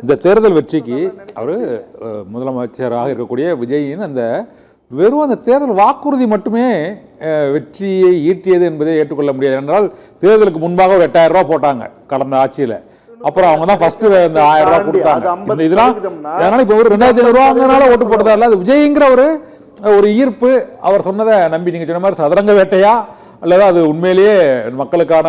இந்த தேர்தல் வெற்றிக்கு அவர் முதலமைச்சராக இருக்கக்கூடிய விஜயின் அந்த வெறும் அந்த தேர்தல் வாக்குறுதி மட்டுமே வெற்றியை ஈட்டியது என்பதை ஏற்றுக்கொள்ள முடியாது. என்றால் தேர்தலுக்கு முன்பாக ஒரு 8000 ரூபா போட்டாங்க கடந்த ஆட்சியில். அப்புறம் அவங்க தான் ஃபர்ஸ்ட் இந்த 1000 ரூபா கொடுத்தாங்க. இதெல்லாம் அதனால இப்போ ஒரு 2500 ரூபாங்கிறனால ஓட்டு போட்டதால அது விஜய்ங்கிற ஒரு ஈர்ப்பு. அவர் சொன்னதை நம்பி நீங்கள் சொன்ன மாதிரி சதுரங்க வேட்டையா அல்லது அது உண்மையிலேயே மக்களுக்கான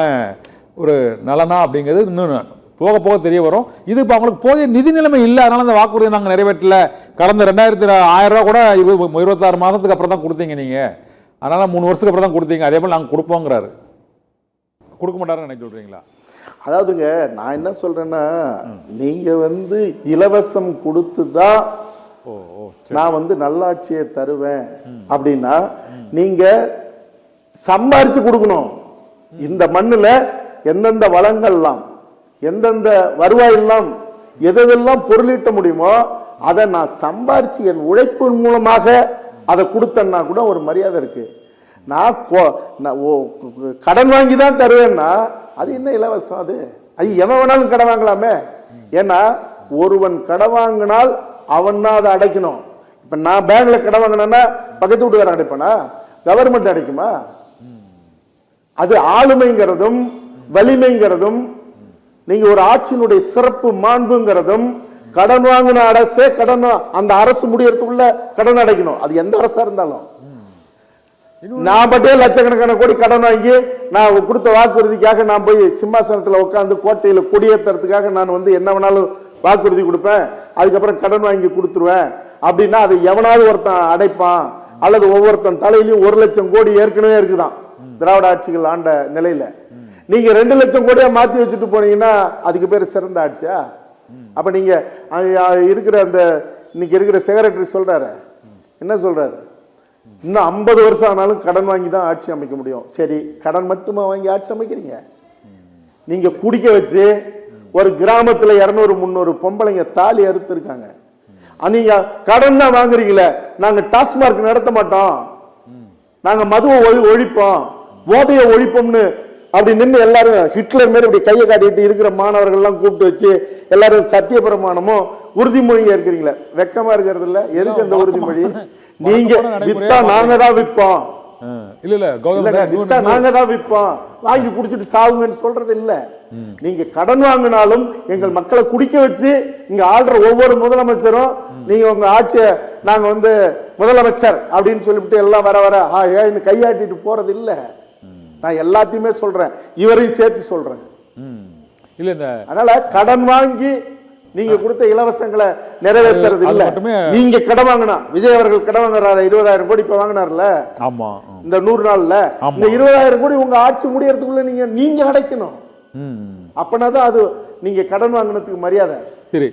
ஒரு நலனா அப்படிங்கிறது இன்னும் போக போக தெரிய வரும். இது இப்போ அவங்களுக்கு போதிய நிதி நிலைமை இல்லை, அதனால அந்த வாக்குறுதியை நாங்கள் நிறைவேற்றல. கடந்த 1000 ரூபா கூட 26 மாதத்துக்கு அப்புறம் தான் கொடுத்தீங்க நீங்கள், அதனால 3 வருஷத்துக்கு அப்புறம் தான் கொடுத்தீங்க. அதே போல் நாங்கள் கொடுப்போங்கிறாரு. கொடுக்க மாட்டாருன்னு நினைக்க சொல்றீங்களா? அதாவதுங்க, நான் என்ன சொல்றேன்னா, நீங்க இலவசம் கொடுத்து தான் நான் நல்லாட்சியை தருவேன் அப்படின்னா நீங்க சம்பாரிச்சு கொடுக்கணும். இந்த மண்ணுல எந்தெந்த வளங்கள்லாம் எந்தெந்த வருவாயெல்லாம் எதெல்லாம் பொருளீட்ட முடியுமோ அதை நான் சம்பாரிச்சு என் உழைப்பின் மூலமாக அதை கொடுத்தேன்னா கூட ஒரு மரியாதை இருக்கு. நான் கடன் வாங்கி தான் தருவேன்னா அது என்ன இலவசம்? அது எவன் வேணாலும் கடன் வாங்கலாமே. ஏன்னா ஒருவன் கடன் வாங்கினால் அவன் தான் அதை அடைக்கணும். இப்ப நான் பேங்க்ல கடன் வாங்கினேன்னா பக்கத்து வீட்டுக்காரன் அடைப்பானா? கவர்மெண்ட் அடைக்குமா? அது ஆளுமைங்கிறதும் வலிமைங்கிறதும் நீங்க ஒரு ஆட்சியினுடைய சிறப்பு மாண்புங்கிறதும் கடன் வாங்கின அரசே கடன் அந்த அரசு முடியறதுக்குள்ள கடன் அடைக்கணும். அது எந்த அரசா இருந்தாலும். நான் பட்டே லட்சக்கணக்கான கோடி கடன் வாங்கி நான் கொடுத்த வாக்குறுதிக்காக நான் போய் சிம்மாசனத்தில் உட்காந்து கோட்டையில் கொடியேற்றுறதுக்காக நான் என்ன வேணாலும் வாக்குறுதி கொடுப்பேன், அதுக்கப்புறம் கடன் வாங்கி கொடுத்துருவேன் அப்படின்னா அது எவனாவது ஒருத்தன் அடைப்பான்? அல்லது ஒவ்வொருத்தன் தலையிலையும் 1 லட்சம் கோடி ஏற்கனவே இருக்குதான் திராவிட ஆட்சிகள் ஆண்ட நிலையில. நீங்க 2 லட்சம் கோடியா மாத்தி வச்சுட்டு போனீங்கன்னா அதுக்கு பேர் சிறந்த ஆட்சியா? அப்ப நீங்க இருக்கிற அந்த இன்னைக்கு இருக்கிற செக்ரட்டரி சொல்றாரு, என்ன சொல்றாரு? இன்னும் 50 வருஷம் ஆனாலும் கடன் வாங்கி தான் ஆட்சி அமைக்க முடியும். சரி, கடன் மட்டுமா வாங்கி ஆட்சி அமைக்கிறீங்க? நீங்க குடிக்க வச்சு ஒரு கிராமத்துல 200-300 பொம்பளைங்க தாலி அறுத்து இருக்காங்க. நீங்க கடன் தான் வாங்குறீங்களே. நாங்க டாஸ்மார்க் நடத்த மாட்டோம், நாங்க மதுவை ஒழிப்போம், போதையை ஒழிப்போம்னு அப்படி நின்று எல்லாரும் ஹிட்லர் மாரி இப்படி கையை காட்டிட்டு இருக்கிற மாணவர்கள் எல்லாம் கூப்பிட்டு வச்சு எல்லாரும் சத்திய பிரமாணமும் உறுதிமொழியா இருக்கிறீங்களே. வெக்கமா இருக்கிறது இல்ல? எதுக்கு அந்த உறுதிமொழி? நீங்க வித்தா நாங்க தான் விற்போம், வித்தா நாங்க தான் விற்போம், வாங்கி குடிச்சிட்டு சாவுங்கன்னு சொல்றது இல்ல. நீங்க கடன் வாங்கினாலும் எங்கள் மக்களை குடிக்க வச்சு இங்க ஆள்ற ஒவ்வொரு முதலமைச்சரும் நீங்க உங்க ஆட்சியை நாங்க முதலமைச்சர் அப்படின்னு சொல்லிவிட்டு எல்லாம் வர வர கையாட்டிட்டு போறது இல்ல. நான் எல்லாத்தையுமே சொல்றேன், இவரையும் சேர்த்து சொல்றேன். அதனால கடன் வாங்கி நீங்க கொடுத்த இலவசங்களை நிறைவேற்றுறது இல்ல. நீங்க கடன் வாங்கினா விஜய் அவர்கள் கடன் வாங்குறாரு 20,000 கோடி இப்ப வாங்கினார்ல இந்த 100 நாள்ல. இந்த 20,000 கோடி உங்க ஆட்சி முடியறதுக்குள்ள நீங்க அடைக்கணும். அப்பனாதான் அது நீங்க கடன் வாங்கினதுக்கு மரியாதை.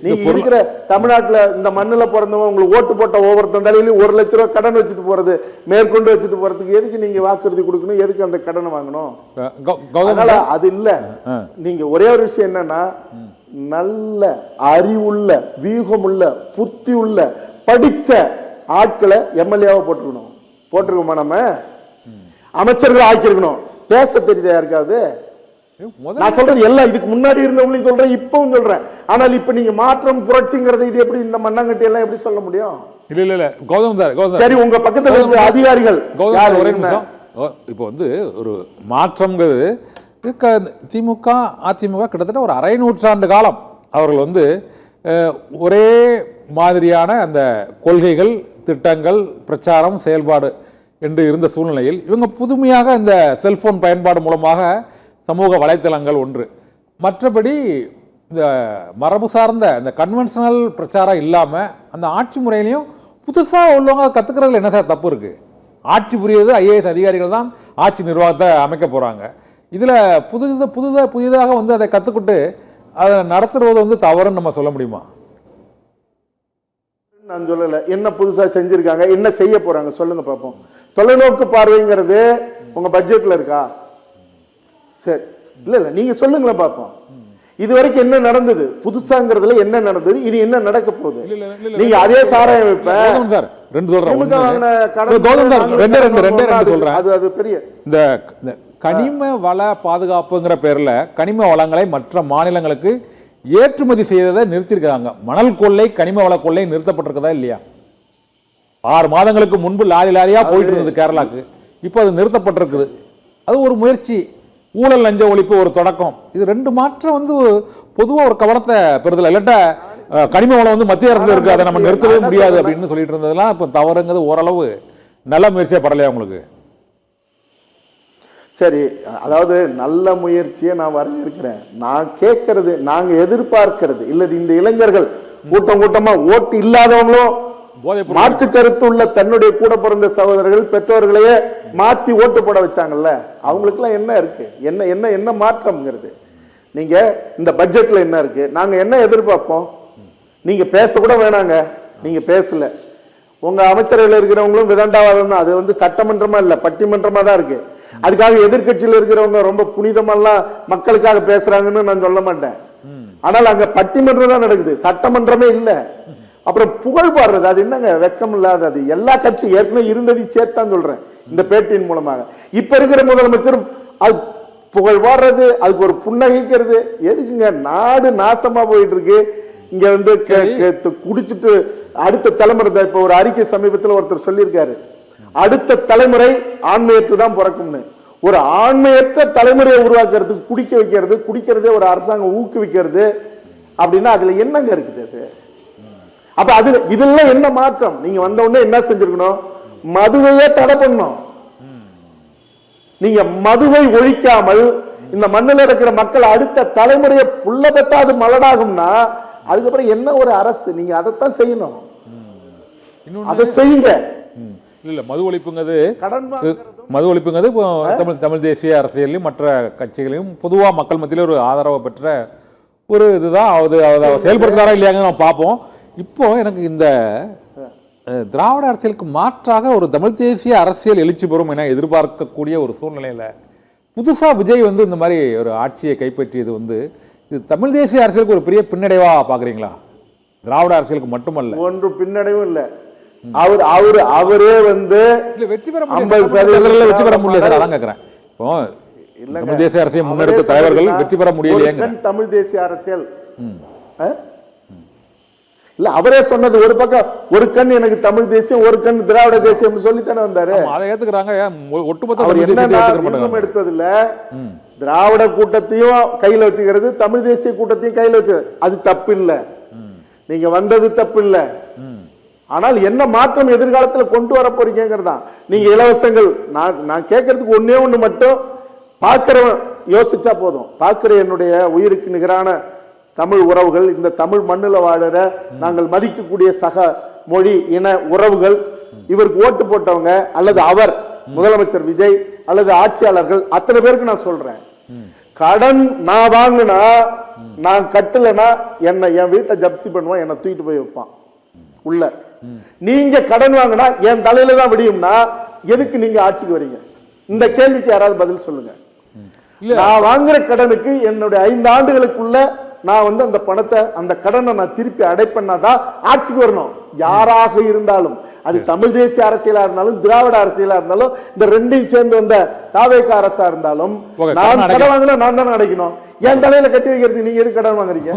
நீங்க இருக்கிற தமிழ்நாட்டுல இந்த மண்ணுல பிறந்தவங்க உங்களுக்கு ஓட்டு போட்ட ஒவ்வொருத்தன் தலையிலும் 1 லட்சம் ரூபாய் கடன் வச்சுட்டு போறது, மேற்கொண்டு வச்சுட்டு போறதுக்கு எதுக்கு நீங்க வாக்குறுதி கொடுக்கணும்? எதுக்கு அந்த கடனை வாங்கணும்? அதனால அது இல்ல. நீங்க ஒரே ஒரு விஷயம் என்னன்னா, நல்ல அறிவுள்ள வியூகமுள்ள புத்தி உள்ள படிச்ச ஆட்களை எம்எல்ஏவா போட்டிருக்கோமா? நம்ம அமைச்சர்கள் ஆக்கியிருக்கணும். பேச தெரியுதா யாருக்காவது? நான் சொல்றது எல்லாம் இதுக்கு முன்னாடி இருந்தவங்களையும் சொல்றேன், இப்பவும் சொல்றேன். ஆனால் இப்ப நீங்க மாற்றம் புரட்சிங்கிறது இது எப்படி இந்த மண்ணாங்கட்டி எல்லாம் எப்படி சொல்ல முடியும்? இல்ல கௌதம் சார், சரி உங்க பக்கத்துல இருக்க அதிகாரிகள் இப்போ ஒரு மாற்றம்ங்கிறது திமுக அதிமுக கிட்டத்தட்ட ஒரு அரை நூற்றாண்டு காலம் அவர்கள் ஒரே மாதிரியான அந்த கொள்கைகள் திட்டங்கள் பிரச்சாரம் செயல்பாடு என்று இருந்த சூழ்நிலையில் இவங்க புதுமையாக இந்த செல்போன் பயன்பாடு மூலமாக சமூக வலைத்தளங்கள் ஒன்று, மற்றபடி இந்த மரபு சார்ந்த இந்த கன்வென்ஷனல் பிரச்சாரம் இல்லாமல் அந்த ஆட்சி முறையிலையும் புதுசாக உள்ளவங்க கற்றுக்கிறதுல என்ன சார் தப்பு இருக்குது? ஆட்சி புரியுது ஐஏஎஸ் அதிகாரிகள் தான் ஆட்சி நிர்வாகத்தை அமைக்க போகிறாங்க. இதில் புதிதாக அதை கற்றுக்கிட்டு அதை நடத்துறது தவறுன்னு நம்ம சொல்ல முடியுமா? நான் சொல்லலை. என்ன புதுசாக செஞ்சுருக்காங்க, என்ன செய்ய போகிறாங்க சொல்லுங்க பார்ப்போம். தொலைநோக்கு பார்வைங்கிறது உங்கள் பட்ஜெட்டில் இருக்கா? சரி, இல்லை நீங்க சொல்லுங்களேன் பார்ப்போம். இது வரைக்கும் என்ன நடந்தது? புதுசாங்கிறதுல என்ன நடந்தது? இது என்ன நடக்க போகுது? நீங்க அதே சாராயம் வைப்பேன் சார். அது பெரிய இந்த கனிம வள பாதுகாப்புங்கிற பேர்ல கனிம வளங்களை மற்ற மாநிலங்களுக்கு ஏற்றுமதி செய்ததை நிறுத்தியிருக்கிறாங்க. மணல் கொள்ளை, கனிம வள கொள்ளை நிறுத்தப்பட்டிருக்கதா இல்லையா? 6 மாதங்களுக்கு முன்பு லாரி லாரியா போயிட்டு இருந்தது கேரளாக்கு, இப்போ அது நிறுத்தப்பட்டிருக்குது. அது ஒரு முயற்சி. ஊழல் லஞ்ச ஒழிப்பு ஒரு தொடக்கம். இது 2 மாற்றம் வந்து பொதுவா ஒரு கவனத்தை பெறுதல். இல்லாட்ட கனிம வளம் வந்து மத்திய அரசுல இருக்கு, அதை நம்ம நிறுத்தவே முடியாது அப்படின்னு சொல்லிட்டு இருந்ததெல்லாம் இப்போ தவறுங்கிறது ஓரளவு நல்ல முயற்சியா பரலையா உங்களுக்கு? சரி, அதாவது நல்ல முயற்சியை நான் வரவேற்கிறேன். நான் கேட்கறது, நாங்க எதிர்பார்க்கிறது இல்ல, இந்த இளைஞர்கள் கூட்டம் கூட்டமா ஓட்டு இல்லாதவங்களும் மாற்று கருத்து உள்ள தன்னுடைய கூட பிறந்த சகோதரர்கள் பெற்றோர்களையே மாத்தி ஓட்டு போட வச்சாங்கல்ல, அவங்களுக்கு எல்லாம் என்ன இருக்கு? என்ன என்ன என்ன மாற்றம்ங்கிறது? நீங்க இந்த பட்ஜெட்ல என்ன இருக்கு? நாங்க என்ன எதிர்பார்ப்போம்? நீங்க பேச கூட வேணாங்க, நீங்க பேசல. உங்க அமைச்சர்கள் இருக்கிறவங்களும் விதண்டாவாதம் தான். அது வந்து சட்டமன்றமா இல்ல, பட்டிமன்றமா தான் இருக்கு. அதுக்காக எதிர்கட்சியில் இருக்கிறவங்க ரொம்ப புனிதமெல்லாம் மக்களுக்காக பேசுறாங்கன்னு நான் சொல்ல மாட்டேன். ஆனால் அங்க பட்டிமன்றம் தான் நடக்குது, சட்டமன்றமே இல்ல. அப்புறம் புகழ் பாடுறது, அது என்னங்க வெக்கம் இல்லாத? அது எல்லா கட்சி ஏற்கனவே இருந்ததை சேர்த்தான் சொல்றேன் இந்த பேட்டியின் மூலமாக. இப்ப இருக்கிற முதலமைச்சரும் அது புகழ் பாடுறது, அதுக்கு ஒரு புன்னகைக்கிறது எதுக்குங்க? நாடு நாசமா போயிட்டு இருக்கு. இங்க வந்து குடிச்சிட்டு அடுத்த தலைமுறை, இப்ப ஒரு அறிக்கை சமீபத்தில் ஒருத்தர் சொல்லியிருக்காரு, அடுத்த தலைமுறை ஆண்மையற்று தான் பிறக்கும்னு. ஒரு ஆண்மையற்ற தலைமுறையை உருவாக்குறதுக்கு குடிக்க வைக்கிறது, குடிக்கிறதே ஒரு அரசாங்கம் ஊக்குவிக்கிறது அப்படின்னா அதுல என்னங்க இருக்குது? அது அப்ப அதுல இதெல்லாம் என்ன மாற்றம்? நீங்க வந்த உடனே என்ன செஞ்சிருக்கணும்? மதுவையே தடை பண்ணணும். நீங்க மதுவை ஒழிக்காமல் இந்த மண்ணில் இருக்கிற மக்கள் அடுத்த தலைமுறையை புள்ள பெத்தாது மலடாகும்னா அதுக்கப்புறம் என்ன ஒரு அரசு? நீங்க அதைத்தான் செய்யணும், அதை செய்யுங்க. இல்ல மது ஒழிப்புங்கிறது, மது ஒழிப்புங்கிறது இப்போ தமிழ் தேசிய அரசியலையும் மற்ற கட்சிகளையும் பொதுவா மக்கள் மத்தியில ஒரு ஆதரவு பெற்ற ஒரு இதுதான். அது செயல்படுத்தாரா இல்லையாங்க நம்ம பார்ப்போம். இப்போ எனக்கு இந்த திராவிட அரசியலுக்கு மாற்றாக ஒரு தமிழ் தேசிய அரசியல் எழுச்சி பெறும் என எதிர்பார்க்கக்கூடிய ஒரு சூழ்நிலையில புதுசா விஜய் வந்து இந்த மாதிரி ஒரு ஆட்சியை கைப்பற்றியது வந்து இது தமிழ் தேசிய அரசியலுக்கு ஒரு பெரிய பின்னடைவா பாக்குறீங்களா? திராவிட அரசியலுக்கு மட்டுமல்ல, ஒன்று பின்னடைவும் இல்லை. அவரே வந்து வெற்றி பெற முடியல, வெற்றி பெற முடியல சார். அதான் கேட்கிறேன். இப்போ தமிழ் தேசிய அரசியல் முன்னெடுத்த தலைவர்கள் வெற்றி பெற முடியலையே. தமிழ் தேசிய அரசியல் இல்ல, அவரே சொன்னது ஒரு பக்கம், ஒரு கண் எனக்கு தமிழ் தேசியம், ஒரு கண் திராவிட தேசியம் சொல்லித்தானே வந்தாரு. அதை ஏத்துக்கிறாங்க. ஒட்டுமொத்த எடுத்தது இல்ல, திராவிட கூட்டத்தையும் கையில வச்சுக்கிறது, தமிழ் தேசிய கூட்டத்தையும் கையில வச்சு, அது தப்பு இல்ல, நீங்க வந்தது தப்பு இல்ல. ஆனால் என்ன மாற்றம் எதிர்காலத்தில் கொண்டு வர போறீங்கிறதான். நீங்க இலவசங்கள், நான் கேட்கறதுக்கு ஒண்ணு மட்டும், பார்க்கிறவன் யோசிச்சா போதும். பார்க்கிற என்னுடைய உயிருக்கு நிகரான தமிழ் உறவுகள், இந்த தமிழ் மண்ணில் வாழற நாங்கள் மதிக்கக்கூடிய சக மொழி இன உறவுகள், இவருக்கு ஓட்டு போட்டவங்க அல்லது அவர் முதலமைச்சர் விஜய் அல்லது ஆட்சியாளர்கள் அத்தனை பேருக்கு நான் சொல்றேன், கடன் நான் வாங்கினா, நான் கட்டலைன்னா என்ன என் வீட்டை ஜப்தி பண்ணுவான், என்னை தூக்கிட்டு போய் வைப்பான் உள்ள. நீங்க கடன் வாங்கினா என் தலையில தான் விடியும்னா எதுக்கு நீங்க ஆட்சிக்கு வரீங்க? இந்த கேள்விக்கு யாராவது பதில் சொல்லுங்க. நான் வாங்குற கடனுக்கு என்னுடைய 5 ஆண்டுகளுக்குள்ள நான் வந்து அந்த பணத்தை, அந்த கடனை நான் திருப்பி அடைப்பேன்னாதான் ஆட்சிக்கு வரணும். யாராக இருந்தாலும், அது தமிழ் தேசிய அரசியலா இருந்தாலும் திராவிட அரசியலா இருந்தாலும், இந்த ரெண்டையும் சேர்ந்து வந்த தாவேக அரசா இருந்தாலும், நான் கடன் வாங்கினா நான் தானே அடைக்கணும். என் தலையில கட்டி வைக்கிறதுக்கு நீங்க எது கடன் வாங்குறீங்க?